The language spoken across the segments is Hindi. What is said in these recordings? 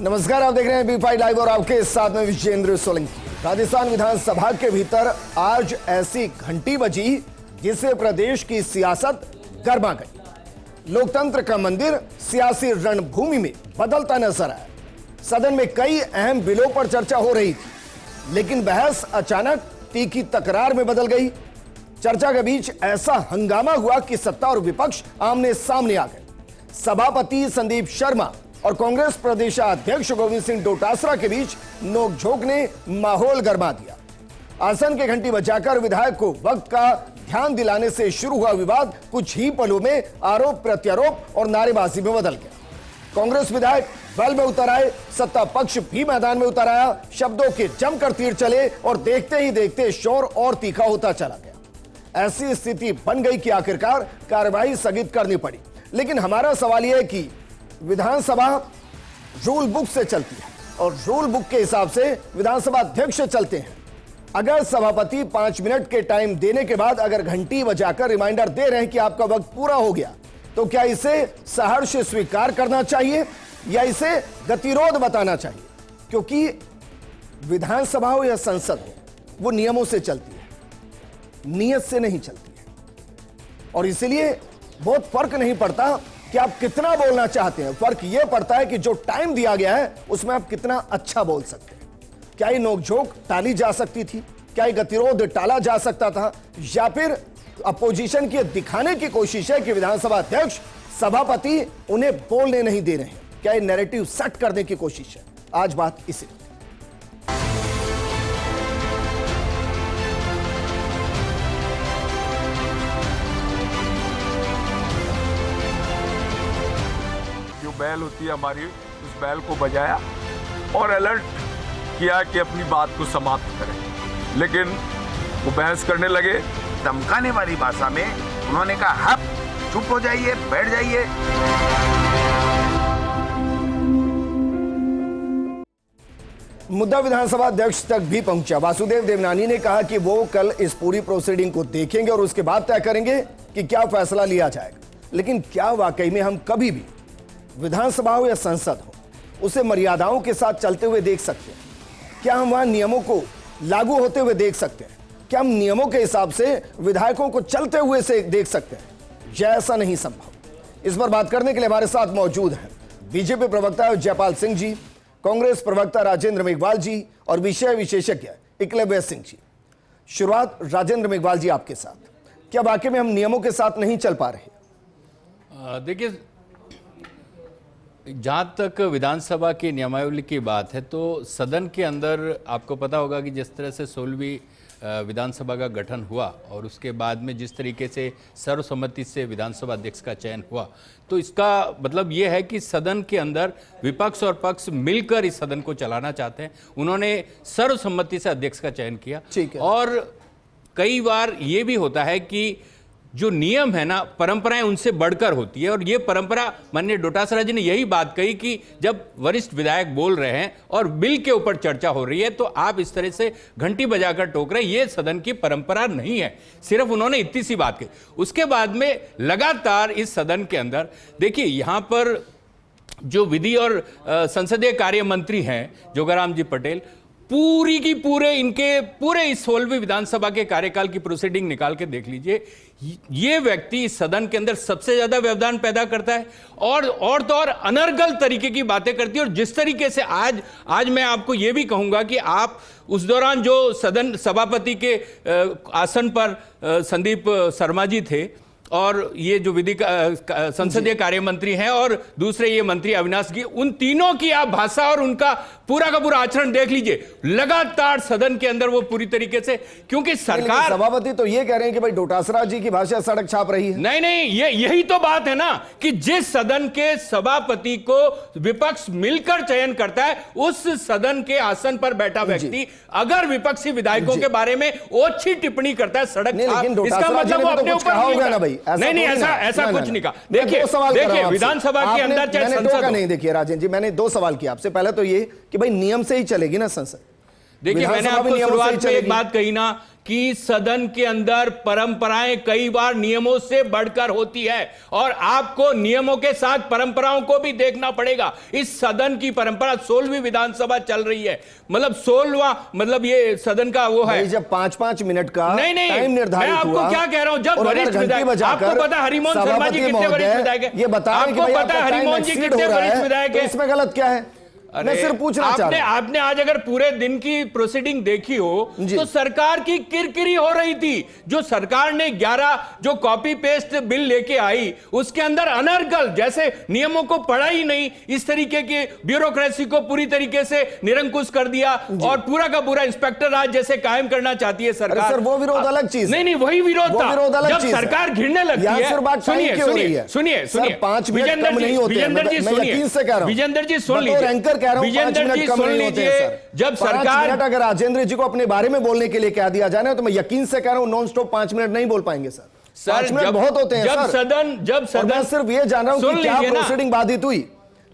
नमस्कार, आप देख रहे हैं बी5 लाइव और आपके साथ में विजेंद्र सोलंकी। राजस्थान विधानसभा के भीतर आज ऐसी घंटी बजी जिससे प्रदेश की सियासत गरमा गई। लोकतंत्र का मंदिर सियासी रणभूमि में बदलता नजर आया। सदन में कई अहम बिलों पर चर्चा हो रही थी, लेकिन बहस अचानक तीखी तकरार में बदल गई। चर्चा के बीच ऐसा हंगामा हुआ कि सत्ता और विपक्ष आमने सामने आ गए। सभापति संदीप शर्मा और कांग्रेस प्रदेशाध्यक्ष गोविंद सिंह डोटासरा के बीच नोकझोंक ने माहौल गरमा दिया। आसन के घंटी बजाकर विधायक को वक्त का ध्यान दिलाने से शुरू हुआ विवाद कुछ ही पलों में आरोप प्रत्यारोप और नारेबाजी में बदल गया। कांग्रेस विधायक वेल में उतर आए, सत्ता पक्ष भी मैदान में उतर आया। शब्दों के जमकर तीर चले और देखते ही देखते शोर और तीखा होता चला गया। ऐसी स्थिति बन गई कि आखिरकार कार्रवाई स्थगित करनी पड़ी। लेकिन हमारा सवाल यह है कि विधानसभा रूल बुक से चलती है और रूल बुक के हिसाब से विधानसभा अध्यक्ष चलते हैं। अगर सभापति 5 मिनट के टाइम देने के बाद अगर घंटी बजाकर रिमाइंडर दे रहे हैं कि आपका वक्त पूरा हो गया, तो क्या इसे सहर्ष स्वीकार करना चाहिए या इसे गतिरोध बताना चाहिए? क्योंकि विधानसभा हो या संसद हो, वो नियमों से चलती है, नियत से नहीं चलती है। और इसलिए बहुत फर्क नहीं पड़ता कि आप कितना बोलना चाहते हैं, फर्क यह पड़ता है कि जो टाइम दिया गया है उसमें आप कितना अच्छा बोल सकते हैं। क्या ये नोकझोंक टाली जा सकती थी? क्या ये गतिरोध टाला जा सकता था? या फिर अपोजिशन की दिखाने की कोशिश है कि विधानसभा अध्यक्ष सभापति उन्हें बोलने नहीं दे रहे हैं? क्या ये नैरेटिव सेट करने की कोशिश है? आज बात इसी बैल होती है हमारी, उस बैल को बजाया और अलर्ट किया कि अपनी बात को समाप्त करें। लेकिन वो बहस करने लगे। धमकाने वाली भाषा में उन्होंने कहा, हप, चुप हो जाइए, बैठ जाइए। मुद्दा विधानसभा अध्यक्ष तक भी पहुंचा। वासुदेव देवनानी ने कहा कि वो कल इस पूरी प्रोसीडिंग को देखेंगे और उसके बाद तय करेंगे कि क्या फैसला लिया जाएगा। लेकिन क्या वाकई में हम कभी भी विधानसभा हो या संसद हो, उसे मर्यादाओं के साथ चलते हुए देख सकते हैं? क्या हम वहां नियमों को लागू होते हुए देख सकते हैं? क्या हम नियमों के हिसाब से विधायकों को चलते हुए से देख सकते हैं? या ऐसा नहीं संभव? इस पर बात करने के लिए हमारे साथ मौजूद हैं बीजेपी प्रवक्ता जयपाल सिंह जी, कांग्रेस प्रवक्ता राजेंद्र मेघवाल जी और विषय विशेषज्ञ एकलव्य सिंह जी। शुरुआत राजेंद्र मेघवाल जी आपके साथ। क्या वाकई में हम नियमों के साथ नहीं चल पा रहे? देखिए, जहाँ तक विधानसभा की नियमावली की बात है तो सदन के अंदर आपको पता होगा कि जिस तरह से 16वीं विधानसभा का गठन हुआ और उसके बाद में जिस तरीके से सर्वसम्मति से विधानसभा अध्यक्ष का चयन हुआ, तो इसका मतलब ये है कि सदन के अंदर विपक्ष और पक्ष मिलकर इस सदन को चलाना चाहते हैं। उन्होंने सर्वसम्मति से अध्यक्ष का चयन किया। और कई बार ये भी होता है कि जो नियम है ना, परंपराएं उनसे बढ़कर होती है। और ये परंपरा, माननीय डोटासरा जी ने यही बात कही कि जब वरिष्ठ विधायक बोल रहे हैं और बिल के ऊपर चर्चा हो रही है तो आप इस तरह से घंटी बजाकर टोक रहे हैं, ये सदन की परंपरा नहीं है। सिर्फ उन्होंने इतनी सी बात कही। उसके बाद में लगातार इस सदन के अंदर देखिए, यहां पर जो विधि और संसदीय कार्य मंत्री हैं जोगाराम जी पटेल, पूरी की पूरे इस 16वीं विधानसभा के कार्यकाल की प्रोसीडिंग निकाल के देख लीजिए। ये व्यक्ति इस सदन के अंदर सबसे ज्यादा व्यवधान पैदा करता है और तो और अनर्गल तरीके की बातें करती है। और जिस तरीके से आज मैं आपको यह भी कहूंगा कि आप उस दौरान जो सदन सभापति के आसन पर संदीप शर्मा जी थे और ये जो विधि संसदीय कार्य मंत्री हैं और दूसरे ये मंत्री अविनाश जी, उन तीनों की आप भाषा और उनका पूरा का पूरा आचरण देख लीजिए। लगातार सदन के अंदर वो पूरी तरीके से, क्योंकि सरकार, सभापति तो ये कह रहे हैं कि भाई डोटासरा जी की भाषा सड़क छाप रही है। नहीं, यही तो बात है ना कि जिस सदन के सभापति को विपक्ष मिलकर चयन करता है, उस सदन के आसन पर बैठा व्यक्ति अगर विपक्षी विधायकों के बारे में ओछी टिप्पणी करता है, सड़क छाप, इसका मतलब वो अपने ऊपर ना भाई। नहीं, ऐसा कुछ नहीं कहा। देखिए विधानसभा के अंदर चाहे संसद नहीं। देखिए राजेंद्र जी, मैंने 2 सवाल किया आपसे। पहले तो ये कि भाई नियम से ही चलेगी ना संसद। देखिए, मैंने आपको शुरुआत में एक बात कही ना कि सदन के अंदर परंपराएं कई बार नियमों से बढ़कर होती है और आपको नियमों के साथ परंपराओं को भी देखना पड़ेगा। इस सदन की परंपरा 16वीं विधानसभा चल रही है, मतलब 16वां, मतलब ये सदन का वो है। जब 5-5 मिनट का नहीं टाइम निर्धारित मैं आपको हुआ, क्या कह रहा हूं, जब वरिष्ठ विधायक, आपको पता हरिमोहन शर्मा जी कितने वरिष्ठ विधायक है, ये बताएं कि आपको पता हरिमोहन जी कितने वरिष्ठ विधायक है, इसमें गलत क्या है? मैं सिर्फ पूछना चाह रहा हूं। आपने आज अगर पूरे दिन की प्रोसीडिंग देखी हो तो सरकार की किरकिरी हो रही थी। जो सरकार ने 11 जो कॉपी पेस्ट बिल लेके आई उसके अंदर अनर्गल, जैसे नियमों को पढ़ा ही नहीं, इस तरीके की ब्यूरोक्रेसी को पूरी तरीके से निरंकुश कर दिया और पूरा का पूरा इंस्पेक्टर राज जैसे कायम करना चाहती है सरकार। सर, वो विरोध अलग चीज। नहीं, वही विरोध था जब सरकार घिरने लगती है। सुनिए 5 विजेंद्र जी सुन लीजिए, विजेंद्र जी सुन लीजिए, जब सरकार, अगर राजेंद्र जी को अपने बारे में बोलने के लिए कह दिया जाए ना तो मैं यकीन से कह रहा हूं नॉन स्टॉप 5 मिनट नहीं बोल पाएंगे सर। 5 मिनट बहुत होते हैं जब सदन मैं सिर्फ ये जान रहा हूं कि क्या प्रोसीडिंग बाधित हुई,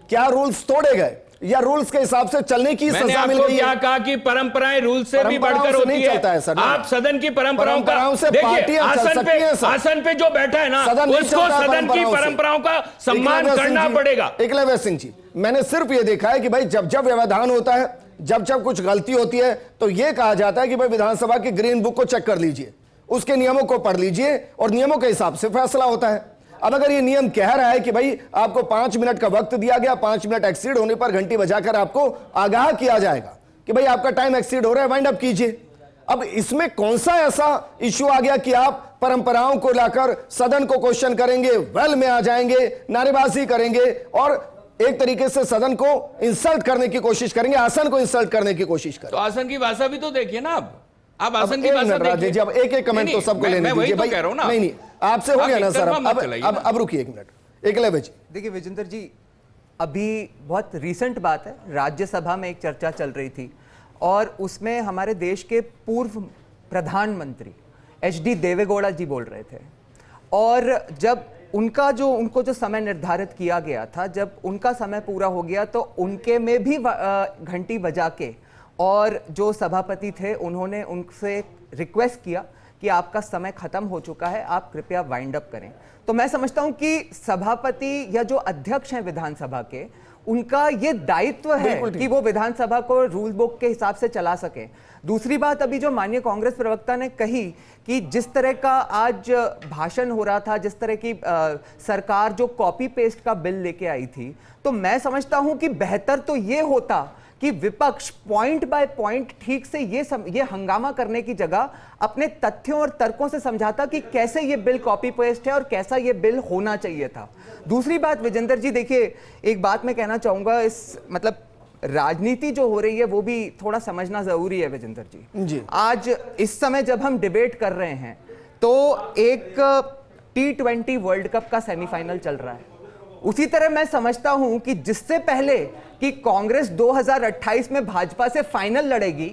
क्या रूल्स तोड़े गए या रूल्स के हिसाब से चलने की सजा मिल गई? क्या कहा कि परंपराएं रूल से भी बढ़कर होती है। आप सदन की परंपराओं का देखिए, आसन पे जो बैठा है ना उसको सदन की परंपराओं का सम्मान करना पड़ेगा। एकलव्य सिंह जी, मैंने सिर्फ ये देखा है कि भाई जब जब व्यवधान होता है, जब जब कुछ गलती होती है तो यह कहा जाता है कि भाई विधानसभा की ग्रीन बुक को चेक कर लीजिए, उसके नियमों को पढ़ लीजिए और नियमों के हिसाब से फैसला होता है। अब अगर ये नियम कह रहा है कि भाई आपको 5 मिनट का वक्त दिया गया, 5 मिनट एक्सीड होने पर घंटी बजाकर आपको आगाह किया जाएगा कि भाई आपका टाइम एक्सीड हो रहा है, वाइंड अप कीजिए। अब इसमें कौन सा ऐसा इश्यू आ गया कि आप परंपराओं को लाकर सदन को क्वेश्चन करेंगे, वेल में आ जाएंगे, नारेबाजी करेंगे और एक तरीके से सदन को इंसल्ट करने की कोशिश करेंगे, आसन को इंसल्ट करने की कोशिश करेंगे। तो आसन की भाषा भी तो देखिए ना, आप आसन की भाषा देखिए जी। अब एक कमेंट तो सबको लेने दीजिए भाई। नहीं, आपसे हो गया ना सर। अब रुकिए एक मिनट। एकलव्य जी, देखिए विजेंद्र जी, अभी बहुत रीसेंट बात है, राज्यसभा में एक चर्चा चल रही थी और उसमें हमारे देश के पूर्व प्रधानमंत्री HD देवेगौड़ा जी बोल रहे थे और जब उनको जो समय निर्धारित किया गया था, जब उनका समय पूरा हो गया तो उनके में भी घंटी बजा के और जो सभापति थे उन्होंने उनसे रिक्वेस्ट किया कि आपका समय खत्म हो चुका है, आप कृपया वाइंड अप करें। तो मैं समझता हूं कि सभापति या जो अध्यक्ष हैं विधानसभा के, उनका ये दायित्व है कि वो विधानसभा को रूल बुक के हिसाब से चला सके। दूसरी बात, अभी जो माननीय कांग्रेस प्रवक्ता ने कही कि जिस तरह का आज भाषण हो रहा था, जिस तरह की सरकार जो कॉपी पेस्ट का बिल लेके आई थी, तो मैं समझता हूं कि बेहतर तो ये होता कि विपक्ष पॉइंट बाय पॉइंट ठीक से ये हंगामा करने की जगह अपने तथ्यों और तर्कों से समझाता कि कैसे ये बिल कॉपी पेस्ट है और कैसा ये बिल होना चाहिए था। दूसरी बात विजेंद्र जी, देखिए एक बात मैं कहना चाहूंगा, इस मतलब राजनीति जो हो रही है वो भी थोड़ा समझना जरूरी है विजेंद्र जी। आज इस समय जब हम डिबेट कर रहे हैं तो एक T20 वर्ल्ड कप का सेमीफाइनल चल रहा है। उसी तरह मैं समझता हूं कि जिससे पहले कि कांग्रेस 2028 में भाजपा से फाइनल लड़ेगी,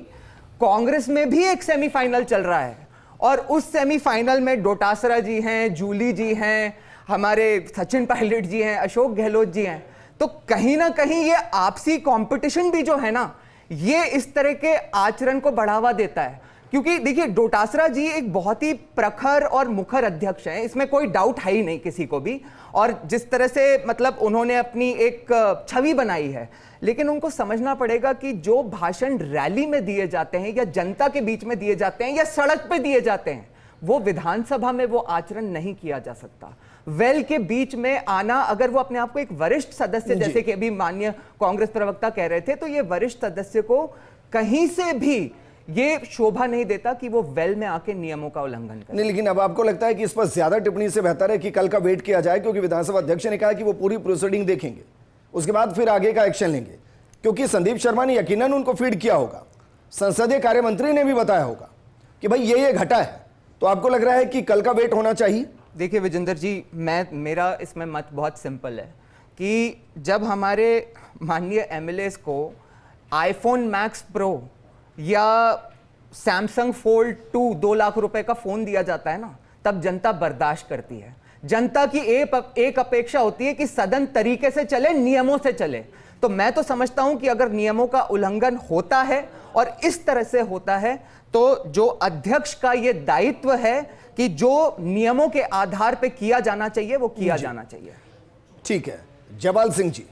कांग्रेस में भी एक सेमीफाइनल चल रहा है और उस सेमीफाइनल में डोटासरा जी हैं, जूली जी हैं, हमारे सचिन पायलट जी हैं, अशोक गहलोत जी हैं। तो कहीं ना कहीं ये आपसी कंपटीशन भी जो है ना, ये इस तरह के आचरण को बढ़ावा देता है। क्योंकि देखिए डोटासरा जी एक बहुत ही प्रखर और मुखर अध्यक्ष हैं, इसमें कोई डाउट है ही नहीं किसी को भी, और जिस तरह से मतलब उन्होंने अपनी एक छवि बनाई है, लेकिन उनको समझना पड़ेगा कि जो भाषण रैली में दिए जाते हैं या जनता के बीच में दिए जाते हैं या सड़क पे दिए जाते हैं, वो विधानसभा में वो आचरण नहीं किया जा सकता। वेल के बीच में आना, अगर वो अपने आप को एक वरिष्ठ सदस्य, जैसे कि अभी माननीय कांग्रेस प्रवक्ता कह रहे थे, तो ये वरिष्ठ सदस्य को कहीं से भी ये शोभा नहीं देता कि वो वेल में आके नियमों का उल्लंघन करे। नहीं, लेकिन अब आपको लगता है कि इस पर ज्यादा टिप्पणी से बेहतर है कि कल का वेट किया जाए, क्योंकि विधानसभा अध्यक्ष ने कहा कि वो पूरी प्रोसीडिंग देखेंगे, उसके बाद फिर आगे का एक्शन लेंगे, क्योंकि संदीप शर्मा ने यकीनन उनको फीड किया होगा, संसदीय कार्य मंत्री ने भी बताया होगा कि भाई ये घटा है। तो आपको लग रहा है कि कल का वेट होना चाहिए? देखिए विजेंद्र जी, मेरा इसमें मत बहुत सिंपल है कि जब हमारे माननीय MLAs को iPhone Max Pro या सैमसंग फोल्ड 2 2 लाख रुपए का फोन दिया जाता है ना, तब जनता बर्दाश्त करती है। जनता की एक अपेक्षा होती है कि सदन तरीके से चले, नियमों से चले। तो मैं तो समझता हूं कि अगर नियमों का उल्लंघन होता है और इस तरह से होता है तो जो अध्यक्ष का यह दायित्व है कि जो नियमों के आधार पर किया जाना चाहिए वो किया जाना चाहिए। ठीक है, जयपाल सिंह जी,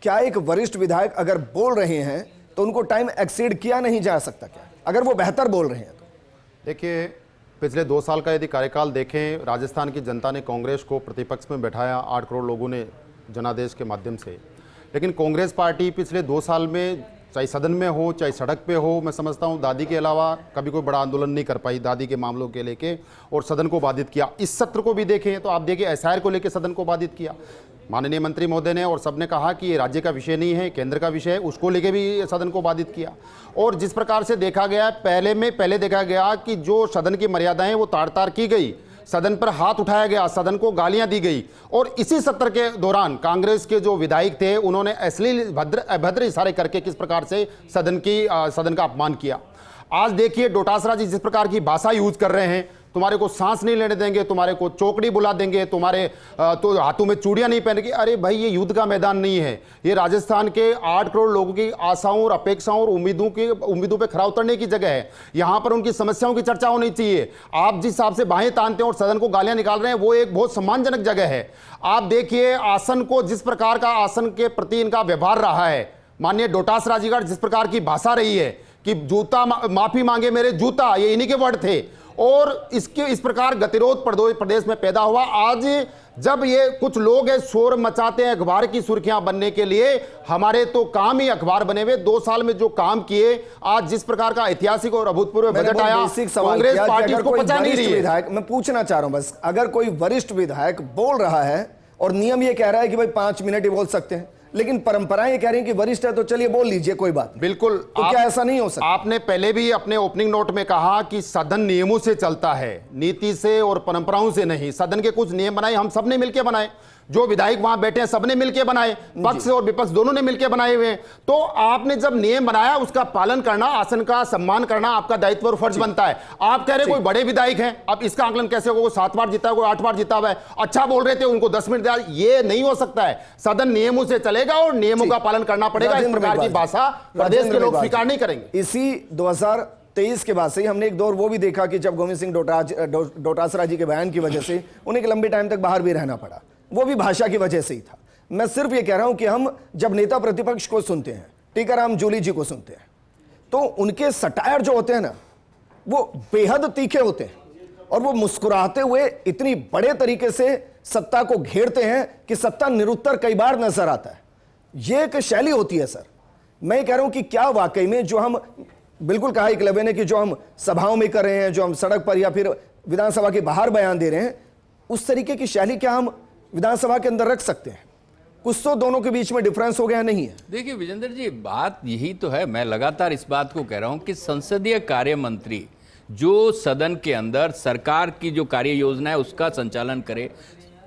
क्या एक वरिष्ठ विधायक अगर बोल रहे हैं तो उनको टाइम एक्सीड किया नहीं जा सकता क्या, अगर वो बेहतर बोल रहे हैं तो? देखिए, पिछले 2 साल का यदि कार्यकाल देखें, राजस्थान की जनता ने कांग्रेस को प्रतिपक्ष में बैठाया, 8 करोड़ लोगों ने जनादेश के माध्यम से। लेकिन कांग्रेस पार्टी पिछले 2 साल में चाहे सदन में हो चाहे सड़क पे हो, मैं समझता हूँ दादी के अलावा कभी कोई बड़ा आंदोलन नहीं कर पाई दादी के मामलों के लेके, और सदन को बाधित किया। इस सत्र को भी देखें तो आप देखिए एसआईआर को लेकर सदन को बाधित किया माननीय मंत्री महोदय ने, और सबने कहा कि ये राज्य का विषय नहीं है, केंद्र का विषय है, उसको लेके भी सदन को बाधित किया। और जिस प्रकार से देखा गया, पहले देखा गया कि जो सदन की मर्यादाएं वो ताड़-ताड़ की गई, सदन पर हाथ उठाया गया, सदन को गालियां दी गई, और इसी सत्र के दौरान कांग्रेस के जो विधायक थे उन्होंने अश्लील अभद्र इशारे करके किस प्रकार से सदन का अपमान किया। आज देखिए डोटासरा जी जिस प्रकार की भाषा यूज कर रहे हैं, तुम्हारे को सांस नहीं लेने देंगे, तुम्हारे को चौकड़ी बुला देंगे, तुम्हारे तो हाथों में चूड़ियां नहीं पहनेंगे। अरे भाई, ये युद्ध का मैदान नहीं है, ये राजस्थान के 8 करोड़ लोगों की आशाओं और अपेक्षाओं और उम्मीदों पे खरा उतरने की जगह है। यहां पर उनकी समस्याओं की चर्चा होनी चाहिए। आप जिस हिसाब से बाहें तानते हैं और सदन को गालियां निकाल रहे हैं, वो एक बहुत सम्मानजनक जगह है। आप देखिए आसन को, जिस प्रकार का आसन के प्रति इनका व्यवहार रहा है, माननीय डोटासरा जी का जिस प्रकार की भाषा रही है कि जूता माफी मांगे मेरे जूता, ये इन्हीं के वर्ड थे, और इस प्रकार गतिरोध प्रदेश में पैदा हुआ। आज जब ये कुछ लोग शोर मचाते हैं अखबार की सुर्खियां बनने के लिए, हमारे तो काम ही अखबार बने हुए। 2 साल में जो काम किए, आज जिस प्रकार का ऐतिहासिक और अभूतपूर्व बजट आया, कांग्रेस पार्टी को पचा नहीं रही है। मैं पूछना चाह रहा हूं बस, अगर कोई वरिष्ठ विधायक बोल रहा है और नियम ये कह रहा है कि भाई 5 मिनट ही बोल सकते हैं, लेकिन परंपराएं ये कह रही हैं कि वरिष्ठ है तो चलिए बोल लीजिए, कोई बात नहीं। बिल्कुल, तो क्या ऐसा नहीं हो सकता? आपने पहले भी अपने ओपनिंग नोट में कहा कि सदन नियमों से चलता है, नीति से और परंपराओं से नहीं। सदन के कुछ नियम बनाए, हम सबने मिलकर बनाए, जो विधायक वहां बैठे हैं सबने मिलकर बनाए, पक्ष और विपक्ष दोनों ने मिलकर बनाए हुए हैं। तो आपने जब नियम बनाया उसका पालन करना, आसन का सम्मान करना आपका दायित्व और फर्ज बनता है। आप कह रहे कोई बड़े विधायक हैं, अब इसका आकलन कैसे होगा? 7 बार जीता है, कोई 8 बार जीता हुआ है, अच्छा बोल रहे थे, उनको 10 मिनट दिया, ये नहीं हो सकता है। सदन नियमों से चलेगा और नियमों का पालन करना पड़ेगा। इस प्रकार की भाषा प्रदेश के लोग स्वीकार नहीं करेंगे। इसी 2023 के बाद से हमने एक दौर वो भी देखा कि जब गोविंद सिंह डोटासरा जी के बयान की वजह से उन्हें लंबे टाइम तक बाहर भी रहना पड़ा, वो भी भाषा की वजह से ही था। मैं सिर्फ ये कह रहा हूं कि हम जब नेता प्रतिपक्ष को सुनते हैं, टीकाराम जूली जी को सुनते हैं, तो उनके सटायर जो होते हैं ना, वो बेहद तीखे होते हैं, और वो मुस्कुराते हुए इतनी बड़े तरीके से सत्ता को घेरते हैं कि सत्ता निरुत्तर कई बार नजर आता है। ये एक शैली होती है सर। मैं कह रहा हूं कि क्या वाकई में जो हम, बिल्कुल कहा एकलव्य ने कि जो हम सभाओं में कर रहे हैं, जो हम सड़क पर या फिर विधानसभा के बाहर बयान दे रहे हैं, उस तरीके की शैली क्या हम विधानसभा के अंदर रख सकते हैं? कुछ तो दोनों के बीच में डिफरेंस हो गया नहीं है। देखिए विजेंद्र जी, बात यही तो है, मैं लगातार इस बात को कह रहा हूं कि संसदीय कार्य मंत्री जो सदन के अंदर सरकार की जो कार्य योजना है उसका संचालन करे,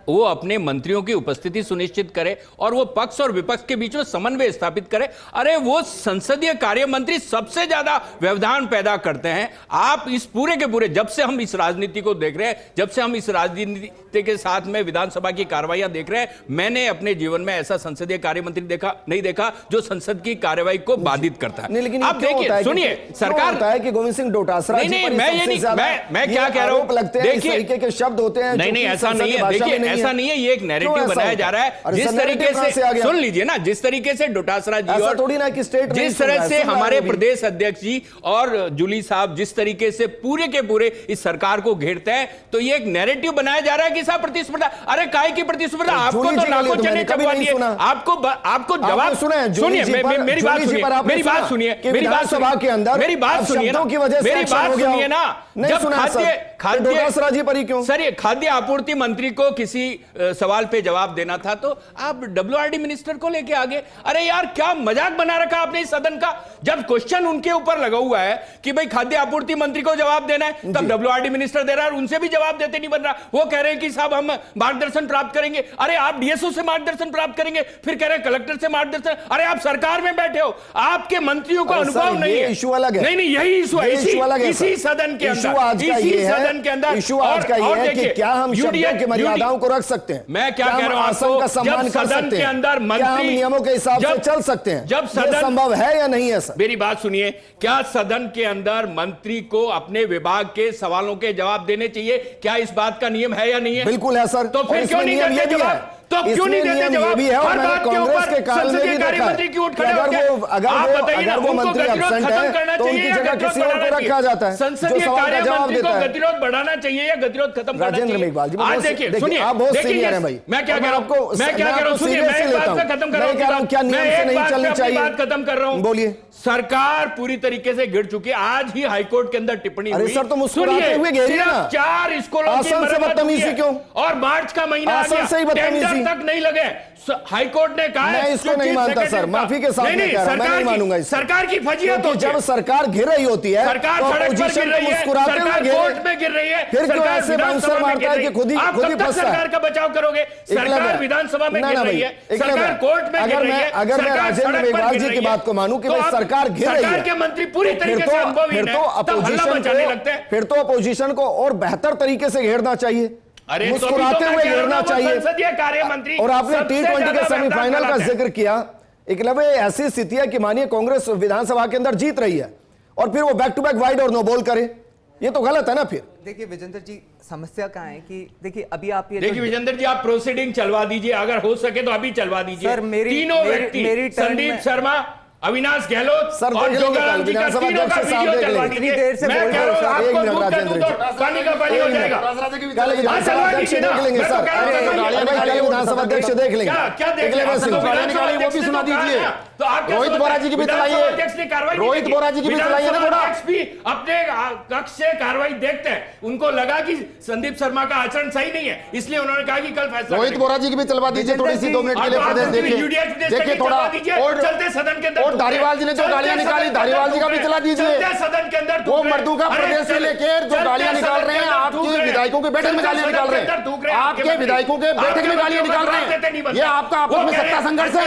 वो अपने मंत्रियों की उपस्थिति सुनिश्चित करे और वो पक्ष और विपक्ष के बीच में समन्वय स्थापित करे। अरे वो संसदीय कार्य मंत्री सबसे ज्यादा व्यवधान पैदा करते हैं। आप इस पूरे के पूरे, जब से हम इस राजनीति को देख रहे हैं, जब से हम इस राजनीति के साथ में विधानसभा की कार्रवाइयां देख रहे हैं, मैंने अपने जीवन में ऐसा संसदीय कार्य मंत्री नहीं देखा जो संसद की कार्रवाई को बाधित करता है। लेकिन आप देखिए, सुनिए, सरकार होता है कि गोविंद सिंह डोटासरा जी पर मैं क्या कह रहा हूं, लगते हैं, इस तरीके के शब्द होते हैं। नहीं, ऐसा नहीं है। देखिए, ऐसा नहीं है, ये एक नैरेटिव बनाया जा रहा है। जिस तरीके से, सुन लीजिए ना, जिस तरीके से डोटासरा जी और थोड़ी ना कि स्टेट, जिस तरह से हमारे प्रदेश अध्यक्ष जी और जूली साहब जिस तरीके से पूरे के पूरे इस सरकार को घेरते हैं, तो ये एक नैरेटिव बनाया जा रहा है कि साहब प्रतिस्पर्धा। अरे काहे की प्रतिस्पर्धा? आपको तो लाखों चने चबवा दिए। आपको जवाब सुनिए, मेरी बात सुनिए, मेरी बात सभा के अंदर मेरी बात सुनिए ना, मेरी बात सुनिए ना। जब डोटासरा जी पर ही क्यों सर, ये खाद्य आपूर्ति मंत्री को किसी सवाल पे जवाब देना था तो आप डब्ल्यूआरडी मिनिस्टर को लेके आगे। अरे यार, क्या मजाक बना रखा आपने इस सदन का। जब क्वेश्चन उनके ऊपर लगा हुआ है कि भाई खाद्य आपूर्ति मंत्री को जवाब देना है, तब डब्ल्यूआरडी मिनिस्टर दे रहा है और उनसे भी जवाब देते नहीं बन रहा। वो कह रहे हैं कि साहब हम मार्गदर्शन प्राप्त करेंगे। अरे आप डीएसओ से मार्गदर्शन प्राप्त करेंगे, फिर कह रहे हैं कलेक्टर से मार्गदर्शन। अरे आप सरकार में बैठे हो, आपके मंत्रियों का अनुभव नहीं है। इशू अलग है। नहीं, यही इशू है इसी सदन के अंदर, इसी सदन के अंदर। इशू आज का ये है कि क्या हम शब्दों की मर्यादाओं को रख सकते हैं? मैं क्या कह रहा हूं आसन आपको, का सम्मान जब कर सदन सकते के हैं? अंदर क्या हम मंत्री नियमों के हिसाब से चल सकते हैं? जब ये सदन संभव है या नहीं है सर? मेरी बात सुनिए, क्या सदन के अंदर मंत्री को अपने विभाग के सवालों के जवाब देने चाहिए? क्या इस बात का नियम है या नहीं है? बिल्कुल है सर। तो फिर क्यों नहीं देते जवाब? तो क्यों नहीं देते जवाब? हर बात के ऊपर संसदीय कार्य मंत्री क्यों उठ खड़े होते हैं? आप बताइए ना, उनको गतिरोध खत्म करना चाहिए या गतिरोध बढ़ाना रखा जाता है? संसदीय कार्य मंत्री को गतिरोध बढ़ाना चाहिए या गतिरोध खत्म करना चाहिए? आज देखिए, सुनिए, आप बहुत सीनियर हैं भाई। मैं क्या कह रहा हूं, मैं क्या कह रहा हूं, सुनिए, मैं एक बात से खत्म कर रहा हूं, क्या नियम से नहीं चलनी चाहिए? बात खत्म कर रहा हूं। बोलिए। सरकार पूरी तरीके से गिर चुकी है। आज ही हाईकोर्ट के अंदर टिप्पणी हुई। अरे सर, तो मुस्कुराते हुए घेरिए ना। 4 स्कूलों की आसन से बदतमीजी क्यों? और मार्च का महीना आ आसन से ही गया, बदतमीजी। टेंडर तक नहीं लगे। हाईकोर्ट ने कहा मैं इसको नहीं मानता सर, माफी के साथ मैं कह रहा हूं, मैं नहीं मानूंगा इसको। सरकार की फजीहत होती है। जब सरकार घिर रही होती है, सरकार तो सड़क पर अपोजिशन गिर को रही है, मुस्कुराते हुए सरकार घेरे। कोर्ट में गिर रही है, फिर क्यों सरकार ऐसे बाउंसर मारता है कि खुद ही आप कब तक फंसता है? सरकार का बचाव करोगे? सरकार विधानसभा में गिर रही है, सरकार कोर्ट में गिर रही है, अगर मैं राजेंद्र मेघवाल जी की बात को मानूं कि भाई सरकार घिर रही है, सरकार के मंत्री पूरी तरीके से अनुभवहीन है, तब हल्ला मचाने लगते हैं। फिर तो अपोजिशन को और बेहतर तरीके से घेरना चाहिए, अरे मुस्कुराते हुए घेरना चाहिए। संसदीय कार्य मंत्री और आपने T20 के सेमीफाइनल का जिक्र किया। एकलव्य, ऐसी स्थिति है कि मानिए कांग्रेस विधानसभा के अंदर जीत रही है और फिर वो बैक टू बैक वाइड और नो बॉल करे, ये तो गलत है ना। फिर देखिए विजेंद्र जी, समस्या कहाँ है कि देखिए अभी आप ये देखिए विजेंद्र जी, आप प्रोसीडिंग चलवा दीजिए, अगर हो सके तो अभी चलवा दीजिए। सर, तीनों व्यक्ति, संदीप शर्मा, अविनाश गहलोत और जोगाराम जी का तीनों का वीडियो चलवा दीजिए। मैं कह रहा हूं, आपको दूध का दूध और पानी का पानी हो जाएगा। विधानसभा अध्यक्ष देख लेंगे सर, विधानसभा अध्यक्ष देख लेंगे। क्या देख लेंगे? वो भी सुना दीजिए। तो आप रोहित बोरा जी की भी चलाइए, रोहित बोरा जी की भी चलाइए ना थोड़ा। भी अपने कक्ष से कार्रवाई देखते हैं, उनको लगा कि संदीप शर्मा का आचरण सही नहीं है, इसलिए उन्होंने कहा कि कल फैसला। रोहित बोरा जी की भी चलवा दीजिए थोड़ी सी, 2 मिनट के लिए प्रदेश देखिए थोड़ा। और चलते सदन के अंदर धारीवाल जी ने जो गालियां निकाली, धारीवाल जी का भी चला दीजिए। सदन के अंदर वो मर्दू का प्रदेश से लेकर जो गालियां निकाल रहे हैं, आपके विधायकों के बैठक में गालियां निकाल रहे हैं, आपके विधायकों के बैठक में गालियां निकाल रहे हैं। ये आपका आपस में सत्ता संघर्ष है।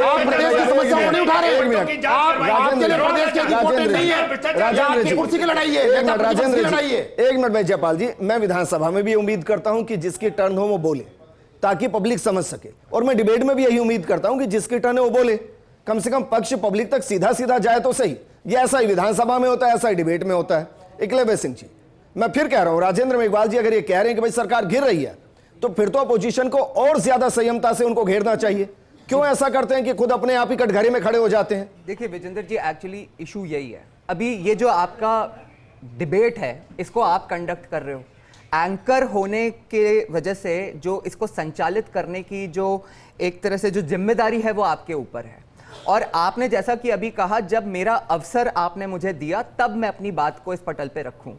आप प्रदेश की समस्या को नहीं उठा रहे। आपके लिए प्रदेश की रिपोर्टें नहीं है, आपकी कुर्सी की लड़ाई है। राजेंद्र जी, एक मिनट भाई जयपाल जी, मैं विधानसभा में भी उम्मीद करता हूं कि जिसकी टर्न हो वो बोले ताकि पब्लिक समझ सके, और मैं डिबेट में भी यही उम्मीद करता हूं कि जिसकी टर्न है वो बोले, कम से कम पक्ष पब्लिक तक सीधा सीधा जाए तो सही। ये ऐसा ही विधानसभा में होता है, ऐसा ही डिबेट में होता है। एकलव्य सिंह जी, मैं फिर कह रहा हूं, राजेंद्र मेघवाल जी अगर ये कह रहे हैं कि भाई सरकार घिर रही है, तो फिर तो अपोजिशन को और ज्यादा संयमता से उनको घेरना चाहिए। क्यों ऐसा करते हैं कि खुद अपने आप ही कटघरे में खड़े हो जाते हैं? देखिए विजेंद्र जी, एक्चुअली इशू यही है। अभी ये जो आपका डिबेट है, इसको आप कंडक्ट कर रहे हो, एंकर होने के वजह से जो इसको संचालित करने की जो एक तरह से जो जिम्मेदारी है वो आपके ऊपर है। और आपने जैसा कि अभी कहा, जब मेरा अवसर आपने मुझे दिया तब मैं अपनी बात को इस पटल पे रखूं,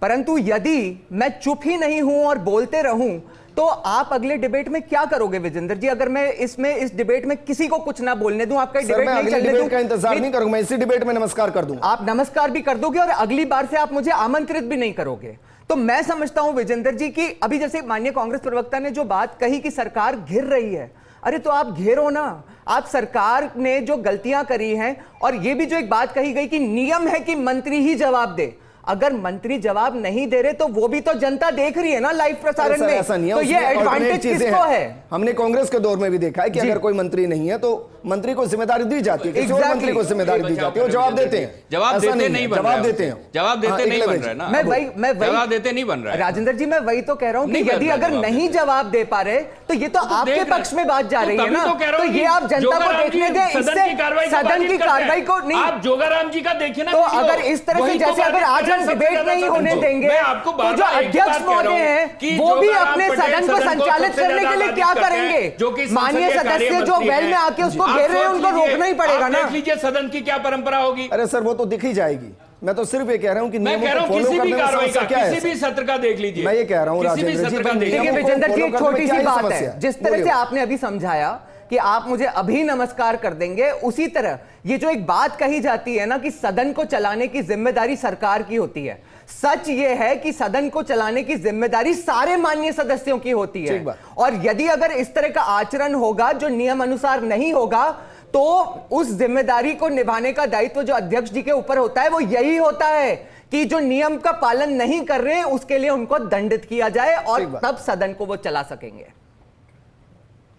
परंतु यदि मैं चुप ही नहीं हूं और बोलते रहूं तो आप अगले डिबेट में क्या करोगे विजेंद्र जी? अगर मैं इस डिबेट में किसी को कुछ ना बोलने दूं, आपका डिबेट नहीं चलने दूं, का इंतजार नहीं करूंगा, मैं इसी डिबेट में नमस्कार कर दूंगा। आप नमस्कार भी कर दोगे और अगली बार से आप मुझे आमंत्रित भी नहीं करोगे। तो मैं समझता हूं विजेंद्र जी कि अभी जैसे माननीय कांग्रेस प्रवक्ता ने जो बात कही कि सरकार घिर रही है, अरे तो आप घेरो ना। आप सरकार ने जो गलतियां करी हैं, और ये भी जो एक बात कही गई कि नियम है कि मंत्री ही जवाब दे, अगर मंत्री जवाब नहीं दे रहे तो वो भी तो जनता देख रही है ना लाइव प्रसारण में। ऐसा नहीं है, तो ये एडवांटेज किसको है? हमने कांग्रेस के दौर में भी देखा है कि अगर कोई मंत्री नहीं है तो मंत्री को जिम्मेदारी दी जाती है, किसी और मंत्री को जिम्मेदारी दी जाती है, वो जवाब देते हैं। जवाब देते नहीं बन रहा है, जवाब देते हैं, जवाब देते नहीं बन रहा है ना। मैं वही जवाब देते नहीं बन रहा है राजेंद्र जी, मैं वही तो कह रहा हूं कि यदि अगर नहीं जवाब दे पा रहे तो ये तो आपके पक्ष में बात जा रही है ना। तो ये आप जनता को देखने दें, इससे सदन की कार्रवाई को नहीं। आप जोगाराम जी का देखिए ना। तो अगर इस तरह से, जैसे अगर आज हम डिबेट नहीं होने देंगे तो जो अध्यक्ष महोदय हैं वो भी अपने सदन को संचालित करने के लिए क्या करेंगे? माननीय सदस्य जो वेल में आके उसको घेर रहे हैं, उनको रोकना ही पड़ेगा ना। देख लीजिए सदन की क्या परंपरा होगी। अरे सर, वो तो दिख ही जाएगी। मैं तो सिर्फ ये कह रहा हूं कि मैं कह रहा हूं किसी भी कार्रवाई का, किसी भी सत्र का देख लीजिए। मैं ये कह रहा हूं राजेंद्र जी, देखिए विजेंद्र जी, एक छोटी सी बात है, जिस तरह से आपने अभी समझाया कि आप मुझे अभी नमस्कार कर देंगे, उसी तरह ये जो एक बात कही जाती है ना कि सदन को चलाने की जिम्मेदारी सरकार की होती है, सच ये है कि सदन को चलाने की जिम्मेदारी सारे माननीय सदस्यों की होती है। और यदि अगर इस तरह का आचरण होगा जो नियम अनुसार नहीं होगा, तो उस जिम्मेदारी को निभाने का दायित्व जो अध्यक्ष जी के ऊपर होता है वो यही होता है कि जो नियम का पालन नहीं कर रहे हैं उसके लिए उनको दंडित किया जाए और ठीक बात। तब सदन को वो चला सकेंगे।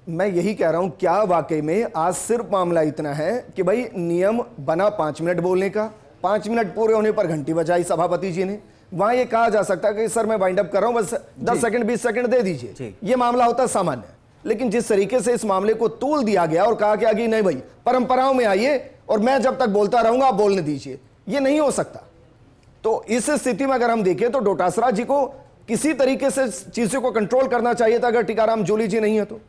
मैं यही कह रहा हूं, क्या वाकई में आज सिर्फ मामला इतना है कि भाई नियम बना 5 मिनट बोलने का, 5 मिनट पूरे होने पर घंटी बजाई सभापति जी ने, वहां ये कहा जा सकता है कि सर मैं वाइंड अप कर रहा हूं, बस 10 सेकंड 20 सेकंड दे दीजिए, ये मामला होता सामान्य। लेकिन जिस तरीके से इस मामले को तूल दिया गया और कहा गया कि नहीं भाई परंपराओं में आइए और मैं जब तक बोलता रहूंगा आप बोलने दीजिए, ये नहीं हो सकता। तो इस स्थिति में अगर हम देखें तो डोटासरा जी को किसी तरीके से चीजों को कंट्रोल करना चाहिए था। अगर टीकाराम जूली जी नहीं है तो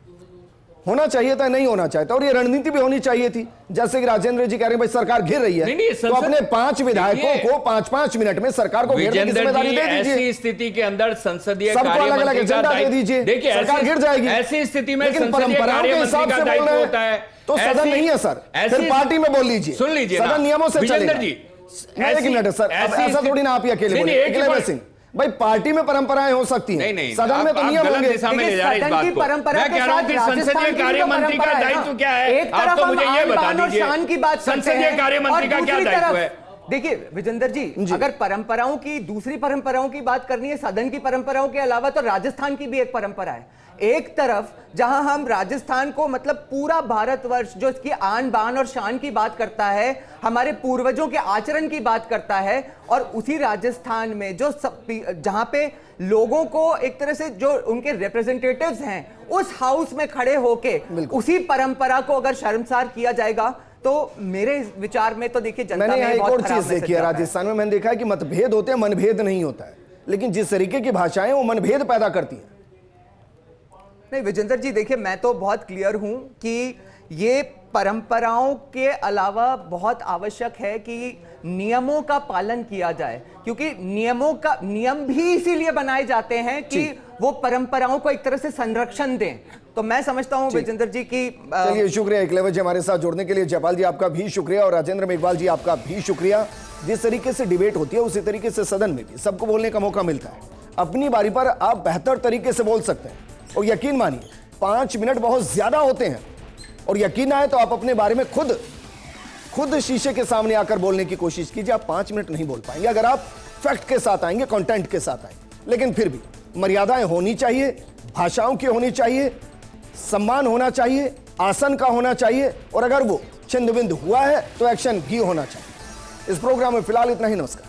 होना चाहिए था, नहीं होना चाहिए था। और ये रणनीति भी होनी चाहिए थी, जैसे कि राजेंद्र जी कह रहे हैं भाई सरकार घिर रही है, तो अपने 5 विधायकों को 5-5 मिनट में सरकार को घेरने की जिम्मेदारी दे दीजिए। ऐसी स्थिति के अंदर संसदीय सबको अलग अलग एजेंडा दे दीजिए, देखिए सरकार घिर जाएगी। ऐसी स्थिति में लेकिन परंपराओं के हिसाब से बोल रहे हैं तो सदन नहीं है सर, फिर पार्टी में बोल लीजिए, सुन लीजिए, सदन नियमों से चलेगा। जी एक मिनट सर, ऐसा थोड़ी ना आप ही अकेले बोले, अकेले सिंह भाई पार्टी में परंपराएं हो सकती हैं, नहीं, सदन में तो नियम होंगे। सदन की परंपरा के साथ संसदीय कार्य मंत्री का दायित्व क्या है? एक तरफ हम आन और शान की बात करते हैं, संसदीय कार्य मंत्री का क्या दायित्व है? देखिए विजेंद्र जी, अगर परंपराओं की, दूसरी परंपराओं की बात करनी है सदन की परंपराओं के अलावा, तो राजस्थान की भी एक परंपरा है। एक तरफ जहां हम राजस्थान को, मतलब पूरा भारतवर्ष जो इसकी आन बान और शान की बात करता है, हमारे पूर्वजों के आचरण की बात करता है, और उसी राजस्थान में जो जहां पे लोगों को एक तरह से जो उनके रिप्रेजेंटेटिव्स हैं उस हाउस में खड़े होके उसी परंपरा को अगर शर्मसार किया जाएगा तो मेरे विचार में तो देखिए जनता मैंने में एक बहुत और खराब चीज देखी है राजस्थान में, मैंने देखा है कि मतभेद होते हैं, मनभेद नहीं होता है। लेकिन जिस तरीके की भाषाएं वो मनभेद पैदा करती हैं। नहीं विजेंद्र जी, देखिए मैं तो बहुत क्लियर हूं कि ये परंपराओं के अलावा बहुत आवश्यक है कि नियमों का पालन किया जाए, क्योंकि नियम भी इसीलिए बनाए जाते हैं कि वो परंपराओं को एक तरह से संरक्षण दें। तो मैं समझता हूं विजेंद्र जी की चलिए शुक्रिया एकलव्य जी हमारे साथ जुड़ने के लिए। जयपाल जी आपका भी शुक्रिया और राजेंद्र मेघवाल जी आपका भी शुक्रिया। जिस तरीके से डिबेट होती है उसी तरीके से सदन में भी सबको बोलने का मौका मिलता है। अपनी बारी पर आप बेहतर तरीके से बोल सकते हैं और यकीन मानिए 5 मिनट बहुत ज्यादा होते हैं, और यकीन आए तो आप अपने बारे में खुद शीशे के सामने आकर बोलने की कोशिश कीजिए। आप 5 मिनट नहीं बोल पाएंगे अगर आप फैक्ट के साथ आएंगे, कंटेंट के साथ आएंगे। लेकिन फिर भी मर्यादाएं होनी चाहिए, भाषाओं की होनी चाहिए, सम्मान होना चाहिए, आसन का होना चाहिए, और अगर वो छिंद बिंद हुआ है तो एक्शन भी होना चाहिए। इस प्रोग्राम में फिलहाल इतना ही। नमस्कार।